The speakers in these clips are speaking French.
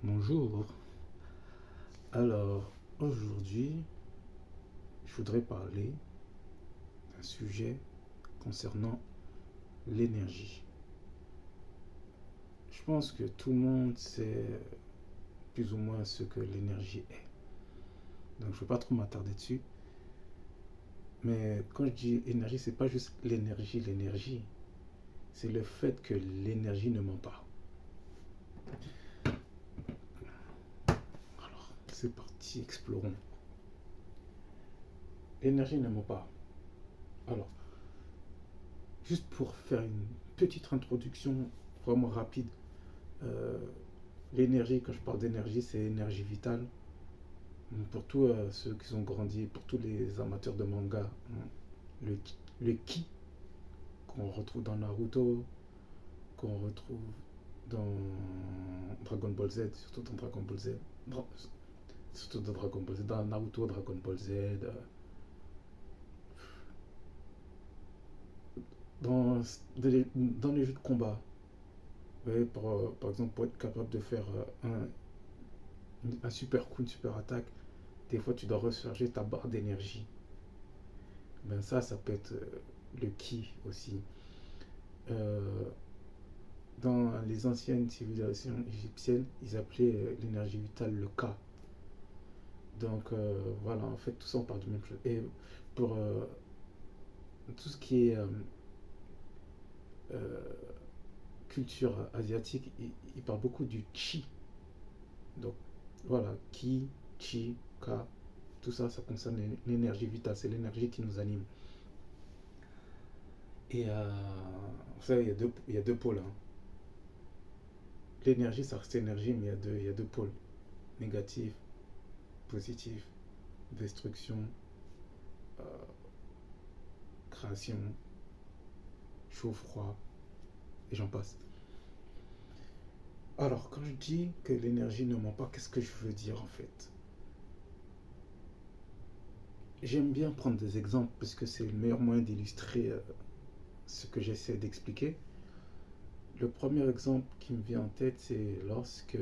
Bonjour. Alors, aujourd'hui, je voudrais parler d'un sujet concernant l'énergie. Je pense que tout le monde sait plus ou moins ce que l'énergie est. Donc, je ne vais pas trop m'attarder dessus. Mais quand je dis énergie, c'est pas juste l'énergie. C'est le fait que l'énergie ne ment pas. Alors, c'est parti, explorons. L'énergie ne ment pas. Alors, juste pour faire une petite introduction vraiment rapide, euh, l'énergie, quand je parle d'énergie, c'est énergie vitale. Pour tous ceux qui ont grandi, pour tous les amateurs de manga, hein, le, le ki qu'on retrouve dans Naruto, qu'on retrouve dans Dragon Ball Z, surtout dans Dragon Ball Z, surtout dans Dragon Ball Z, dans Naruto, Dragon Ball Z, dans, dans les jeux de combat. Ouais, par exemple, pour être capable de faire un super coup, une super attaque, des fois tu dois recharger ta barre d'énergie. Ben ça peut être le ki aussi. Euh, dans les anciennes civilisations égyptiennes, ils appelaient l'énergie vitale le ka. Donc voilà, en fait, tout ça on parle du même chose. Et pour tout ce qui est euh, culture asiatique, ils parlent beaucoup du chi. Donc voilà, ki, chi, ka, tout ça, ça concerne l'énergie vitale, c'est l'énergie qui nous anime. Et vous savez, il y a deux pôles, hein. L'énergie, ça reste énergie, mais il y a deux pôles. Négatif, positif, destruction, euh, création, chaud, froid, et j'en passe. Alors, quand je dis que l'énergie ne ment pas, qu'est-ce que je veux dire en fait? J'aime bien prendre des exemples parce que c'est le meilleur moyen d'illustrer ce que j'essaie d'expliquer. Le premier exemple qui me vient en tête, c'est lorsque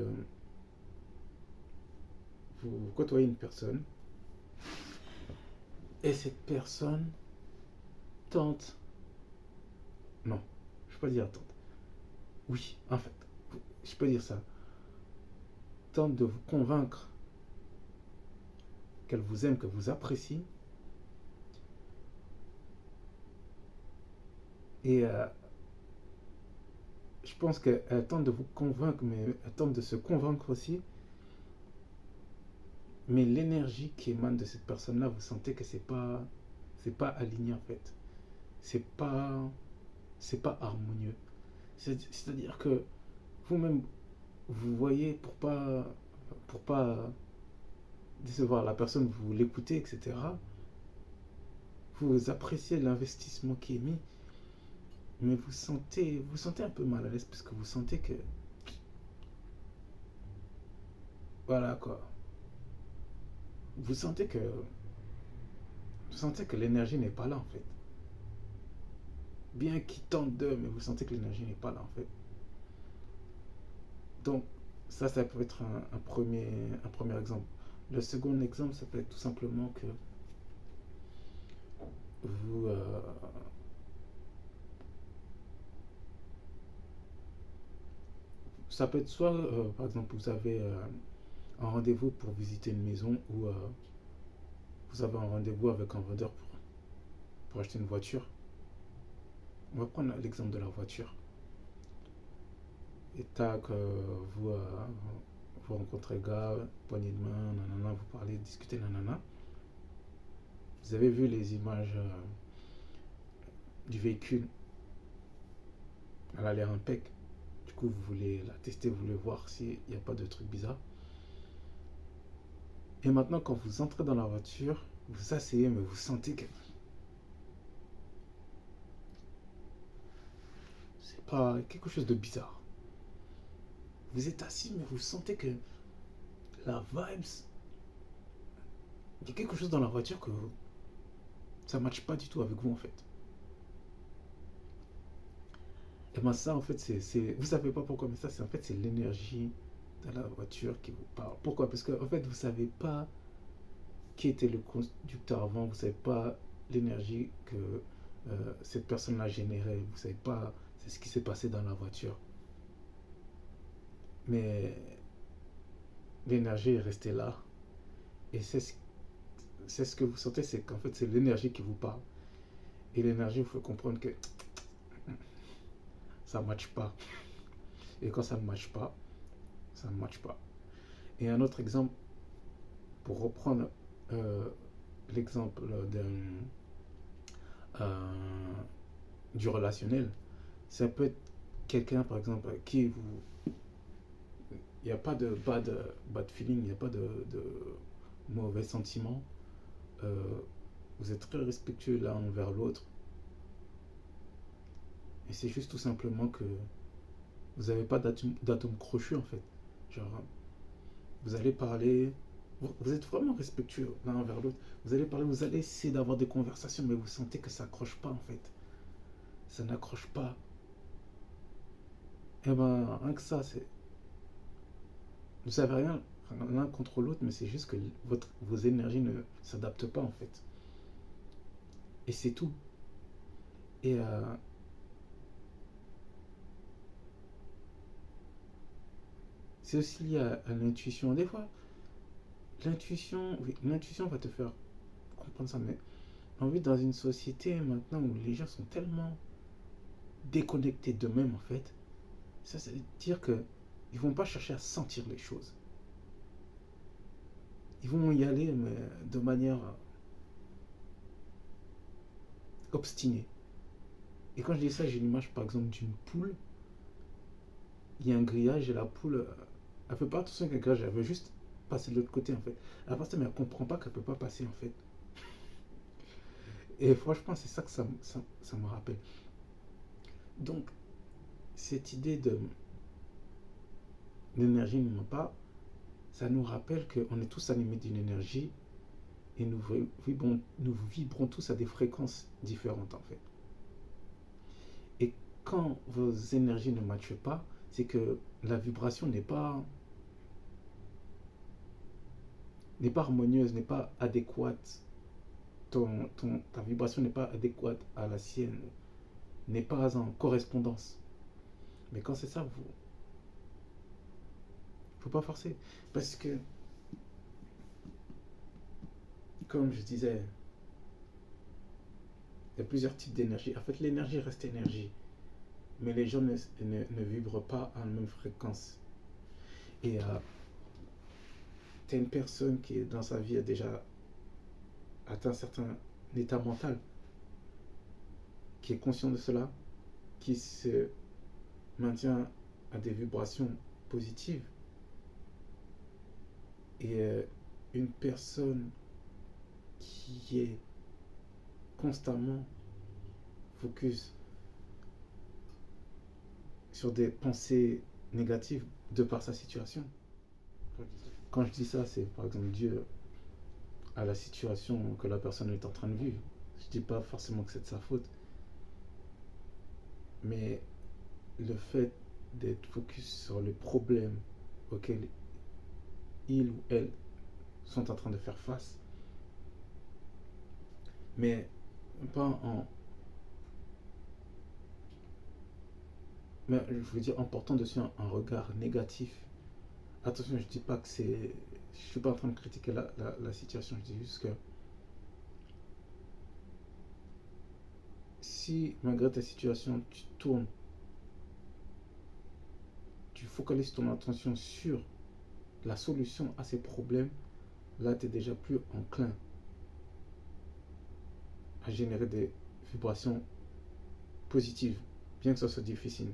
vous côtoyez une personne et cette personne tente, non, je ne peux pas dire tente, oui, en fait, je peux dire ça, tente de vous convaincre qu'elle vous aime, qu'elle vous apprécie, et je pense qu'elle tente de vous convaincre, mais elle tente de se convaincre aussi, mais l'énergie qui émane de cette personne-là, vous sentez que c'est pas aligné en fait, c'est pas, c'est pas harmonieux. C'est-à-dire que vous-même, vous voyez pour pas décevoir la personne, vous l'écoutez, etc. Vous appréciez l'investissement qui est mis, mais vous sentez un peu mal à l'aise parce que vous sentez que, voilà quoi, vous sentez que, vous sentez que l'énergie n'est pas là en fait. Bien qu'il tente de, mais vous sentez que l'énergie n'est pas là en fait. Donc ça peut être un premier exemple. Le second exemple, ça peut être tout simplement que vous, ça peut être soit, par exemple, vous avez un rendez-vous pour visiter une maison ou vous avez un rendez-vous avec un vendeur pour acheter une voiture. On va prendre l'exemple de la voiture. Et tac, vous rencontrez le gars, poignée de main, nanana, vous parlez, discutez, nanana. Vous avez vu les images du véhicule, elle a l'air impec. Du coup, vous voulez la tester, vous voulez voir s'il n'y a pas de trucs bizarres. Et maintenant, quand vous entrez dans la voiture, vous asseyez, mais vous sentez que c'est pas quelque chose de bizarre. Vous êtes assis, mais vous sentez que la vibes, il y a quelque chose dans la voiture que ça ne matche pas du tout avec vous en fait. Et ben ça en fait vous savez pas pourquoi, mais ça c'est en fait c'est l'énergie de la voiture qui vous parle. Pourquoi? Parce qu'en fait, vous ne savez pas qui était le conducteur avant, vous ne savez pas l'énergie que cette personne-là générait, vous ne savez pas c'est ce qui s'est passé dans la voiture. Mais l'énergie est restée là. Et c'est ce que vous sentez, c'est qu'en fait, c'est l'énergie qui vous parle. Et l'énergie, il faut comprendre que ça ne matche pas. Et quand ça ne matche pas, ça ne matche pas. Et un autre exemple, pour reprendre l'exemple du relationnel, ça peut être quelqu'un, par exemple, qui vous... Il n'y a pas de bad feeling, il n'y a pas de mauvais sentiments. Vous êtes très respectueux l'un envers l'autre. Et c'est juste tout simplement que vous n'avez pas d'atome crochu, en fait. Genre, vous allez parler, vous êtes vraiment respectueux l'un envers l'autre. Vous allez parler, vous allez essayer d'avoir des conversations, mais vous sentez que ça n'accroche pas, en fait. Ça n'accroche pas. Et ben, rien que ça, c'est... Vous savez rien l'un contre l'autre, mais c'est juste que vos énergies ne s'adaptent pas, en fait. Et c'est tout. Et c'est aussi lié à l'intuition. Des fois, l'intuition va te faire comprendre ça, mais on vit dans une société maintenant où les gens sont tellement déconnectés d'eux-mêmes, en fait. Ça veut dire que ils vont pas chercher à sentir les choses. Ils vont y aller, mais de manière obstinée. Et quand je dis ça, j'ai l'image, par exemple, d'une poule. Il y a un grillage et la poule, elle fait pas attention qu'un grillage, elle veut juste passer de l'autre côté, en fait. Elle passe, mais elle comprend pas qu'elle peut pas passer, en fait. Et franchement, c'est ça que ça me rappelle. Donc, cette idée de l'énergie ne ment pas, ça nous rappelle qu'on est tous animés d'une énergie et nous vibrons tous à des fréquences différentes, en fait. Et quand vos énergies ne matchent pas, c'est que la vibration n'est pas harmonieuse, n'est pas adéquate. Ta vibration n'est pas adéquate à la sienne, n'est pas en correspondance. Mais quand c'est ça, il ne faut pas forcer. Parce que, comme je disais, il y a plusieurs types d'énergie. En fait, l'énergie reste énergie. Mais les gens ne vibrent pas à la même fréquence. Et tu as une personne qui, dans sa vie, a déjà atteint un certain état mental, qui est conscient de cela, qui se maintient à des vibrations positives. Et une personne qui est constamment focus sur des pensées négatives de par sa situation. Quand je dis ça, c'est par exemple dû à la situation que la personne est en train de vivre. Je ne dis pas forcément que c'est de sa faute, mais le fait d'être focus sur les problèmes auxquels il ou elle sont en train de faire face, mais pas en... Mais je veux dire en portant dessus un regard négatif. Attention, je dis pas que c'est... Je suis pas en train de critiquer la situation, je dis juste que si malgré ta situation, tu focalises ton attention sur la solution à ces problèmes, là tu es déjà plus enclin à générer des vibrations positives, bien que ça soit difficile.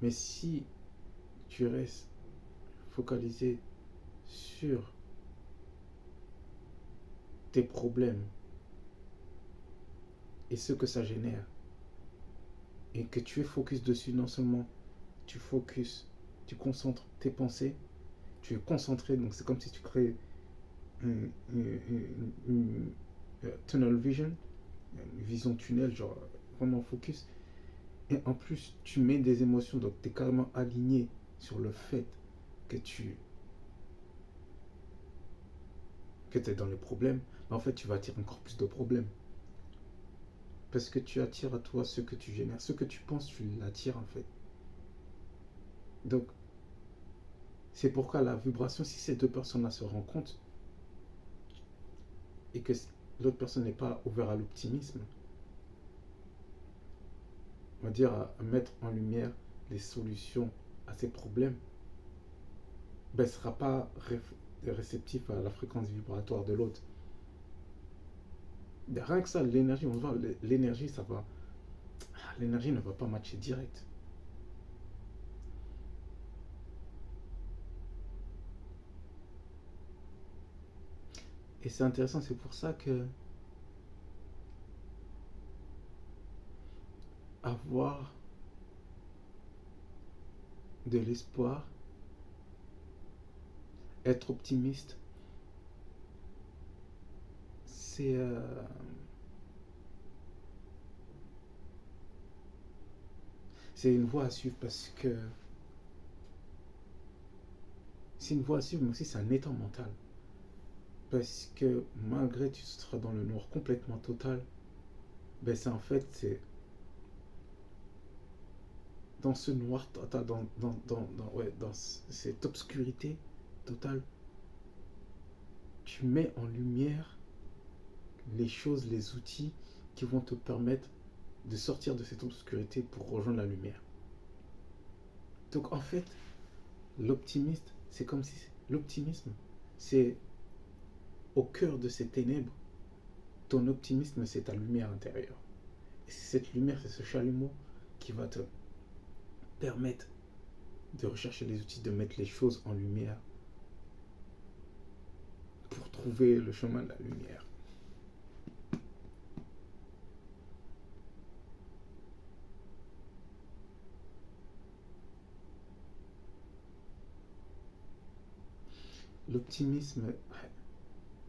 Mais si tu restes focalisé sur tes problèmes et ce que ça génère, et que tu es focus dessus, non seulement tu concentres tes pensées, tu es concentré, donc c'est comme si tu crées une tunnel vision, une vision tunnel, genre vraiment focus. Et en plus, tu mets des émotions, donc tu es carrément aligné sur le fait que tu es dans les problèmes, en fait, tu vas attirer encore plus de problèmes. Parce que tu attires à toi ce que tu génères. Ce que tu penses, tu l'attires en fait. Donc, c'est pourquoi la vibration, si ces deux personnes-là se rencontrent et que l'autre personne n'est pas ouverte à l'optimisme, on va dire à mettre en lumière les solutions à ces problèmes, ben, ne sera pas réceptif à la fréquence vibratoire de l'autre. Rien que ça, l'énergie, on voit, l'énergie, ça va. L'énergie ne va pas matcher direct. Et c'est intéressant, c'est pour ça que avoir de l'espoir, être optimiste, c'est une voie à suivre parce que c'est une voie à suivre, mais aussi c'est un état mental. Parce que malgré tu seras dans le noir complètement total, ben c'est en fait, c'est dans ce noir total, dans cette obscurité totale, tu mets en lumière les choses, les outils qui vont te permettre de sortir de cette obscurité pour rejoindre la lumière. Donc en fait, l'optimisme, c'est au cœur de ces ténèbres, ton optimisme, c'est ta lumière intérieure. Et c'est cette lumière, c'est ce chalumeau qui va te permettre de rechercher les outils, de mettre les choses en lumière pour trouver le chemin de la lumière. L'optimisme,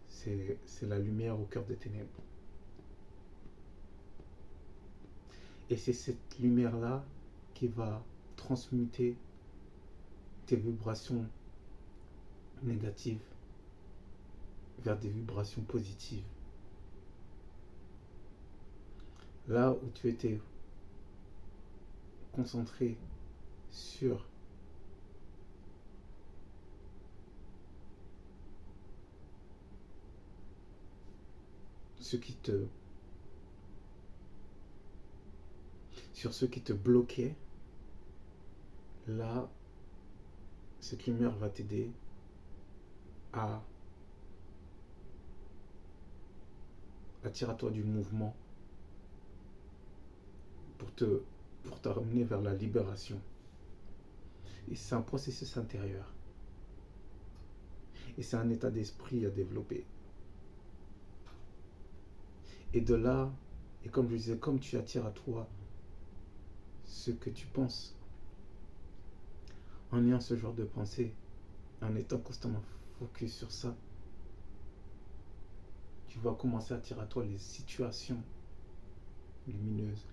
c'est la lumière au cœur des ténèbres. Et c'est cette lumière-là qui va transmuter tes vibrations négatives vers des vibrations positives. Là où tu étais concentré sur ce qui te bloquait, là, cette lumière va t'aider à attirer à toi du mouvement pour te ramener vers la libération. Et c'est un processus intérieur. Et c'est un état d'esprit à développer. Et de là, et comme je disais, comme tu attires à toi ce que tu penses, en ayant ce genre de pensée, en étant constamment focus sur ça, tu vas commencer à attirer à toi les situations lumineuses.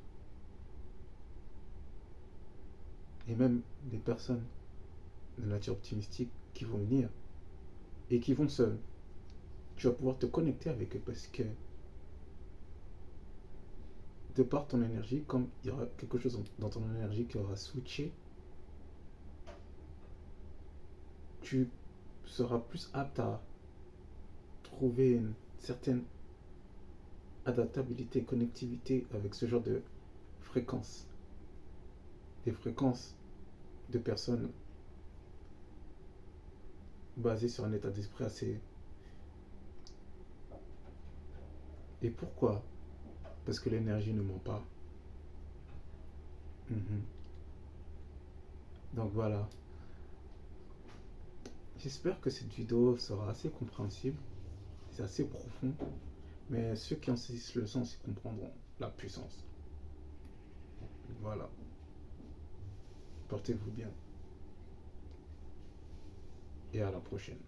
Et même des personnes de nature optimistique qui vont venir et qui vont tu vas pouvoir te connecter avec eux parce que de par ton énergie, comme il y aura quelque chose dans ton énergie qui aura switché, tu seras plus apte à trouver une certaine adaptabilité, connectivité avec ce genre de fréquences. Des fréquences de personnes basées sur un état d'esprit assez... Et pourquoi? Parce que l'énergie ne ment pas. Donc voilà. J'espère que cette vidéo sera assez compréhensible. C'est assez profond. Mais ceux qui en saisissent le sens, ils comprendront la puissance. Voilà. Portez-vous bien. Et à la prochaine.